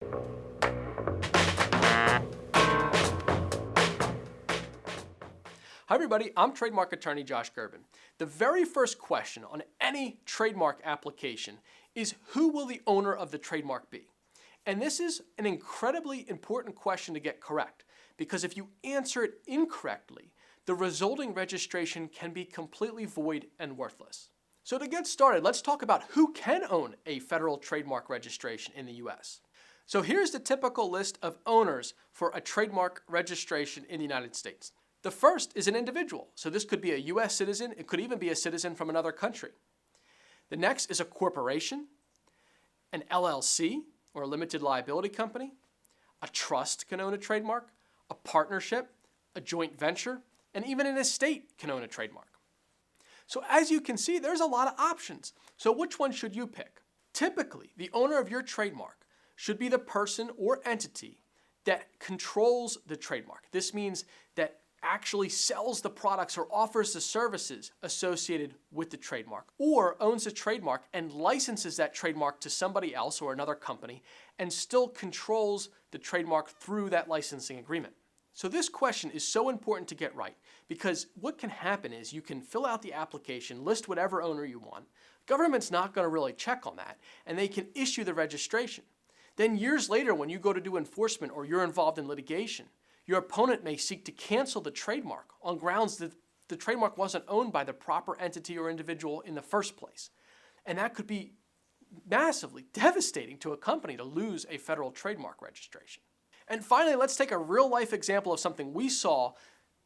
Hi everybody, I'm trademark attorney Josh Gerben. The very first question on any trademark application is who will the owner of the trademark be? And this is an incredibly important question to get correct, because if you answer it incorrectly, the resulting registration can be completely void and worthless. So to get started, let's talk about who can own a federal trademark registration in the US. So here's the typical list of owners for a trademark registration in the United States. The first is an individual. So this could be a US citizen. It could even be a citizen from another country. The next is a corporation, an LLC or a limited liability company. A trust can own a trademark, a partnership, a joint venture, and even an estate can own a trademark. So as you can see, there's a lot of options. So which one should you pick? Typically, the owner of your trademark should be the person or entity that controls the trademark. This means that actually sells the products or offers the services associated with the trademark, or owns the trademark and licenses that trademark to somebody else or another company and still controls the trademark through that licensing agreement. So this question is so important to get right, because what can happen is you can fill out the application, list whatever owner you want. Government's not going to really check on that, and they can issue the registration. Then years later, when you go to do enforcement or you're involved in litigation, your opponent may seek to cancel the trademark on grounds that the trademark wasn't owned by the proper entity or individual in the first place. And that could be massively devastating to a company to lose a federal trademark registration. And finally, let's take a real-life example of something we saw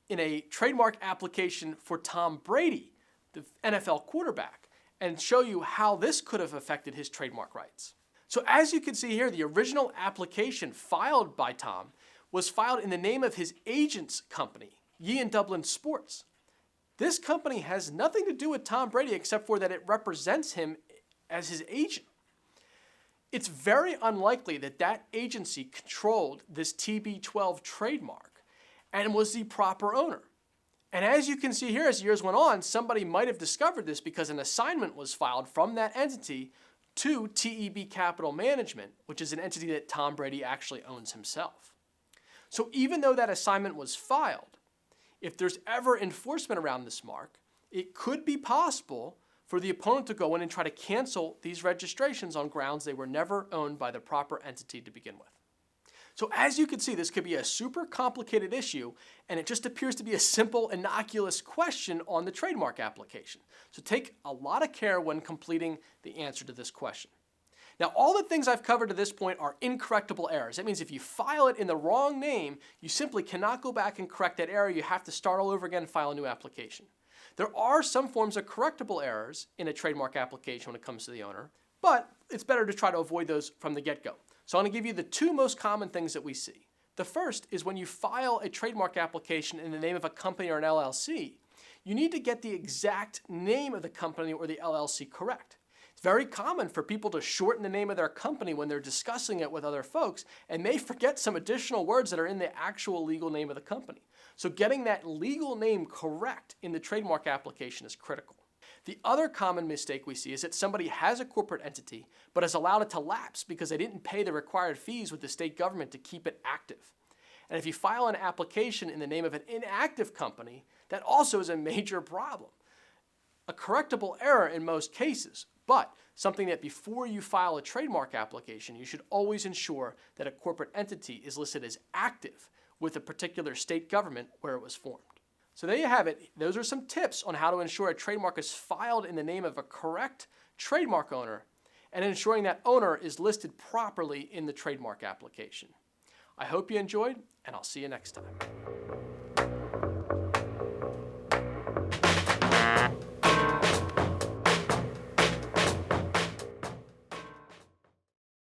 in a trademark application for Tom Brady, the NFL quarterback, and show you how this could have affected his trademark rights. So as you can see here, the original application filed by Tom was filed in the name of his agent's company, Ye and Dublin Sports. This company has nothing to do with Tom Brady except for that it represents him as his agent. It's very unlikely that that agency controlled this TB12 trademark and was the proper owner. And as you can see here, as years went on, somebody might have discovered this because an assignment was filed from that entity to TEB Capital Management, which is an entity that Tom Brady actually owns himself. So even though that assignment was filed, if there's ever enforcement around this mark, it could be possible for the opponent to go in and try to cancel these registrations on grounds they were never owned by the proper entity to begin with. So as you can see, this could be a super complicated issue, and it just appears to be a simple, innocuous question on the trademark application. So take a lot of care when completing the answer to this question. Now, all the things I've covered to this point are incorrectable errors. That means if you file it in the wrong name, you simply cannot go back and correct that error. You have to start all over again and file a new application. There are some forms of correctable errors in a trademark application when it comes to the owner, but it's better to try to avoid those from the get-go. So I'm going to give you the two most common things that we see. The first is when you file a trademark application in the name of a company or an LLC, you need to get the exact name of the company or the LLC correct. It's very common for people to shorten the name of their company when they're discussing it with other folks and may forget some additional words that are in the actual legal name of the company. So getting that legal name correct in the trademark application is critical. The other common mistake we see is that somebody has a corporate entity but has allowed it to lapse because they didn't pay the required fees with the state government to keep it active. And if you file an application in the name of an inactive company, that also is a major problem. A correctable error in most cases, but something that before you file a trademark application, you should always ensure that a corporate entity is listed as active with a particular state government where it was formed. So there you have it. Those are some tips on how to ensure a trademark is filed in the name of a correct trademark owner and ensuring that owner is listed properly in the trademark application. I hope you enjoyed, and I'll see you next time.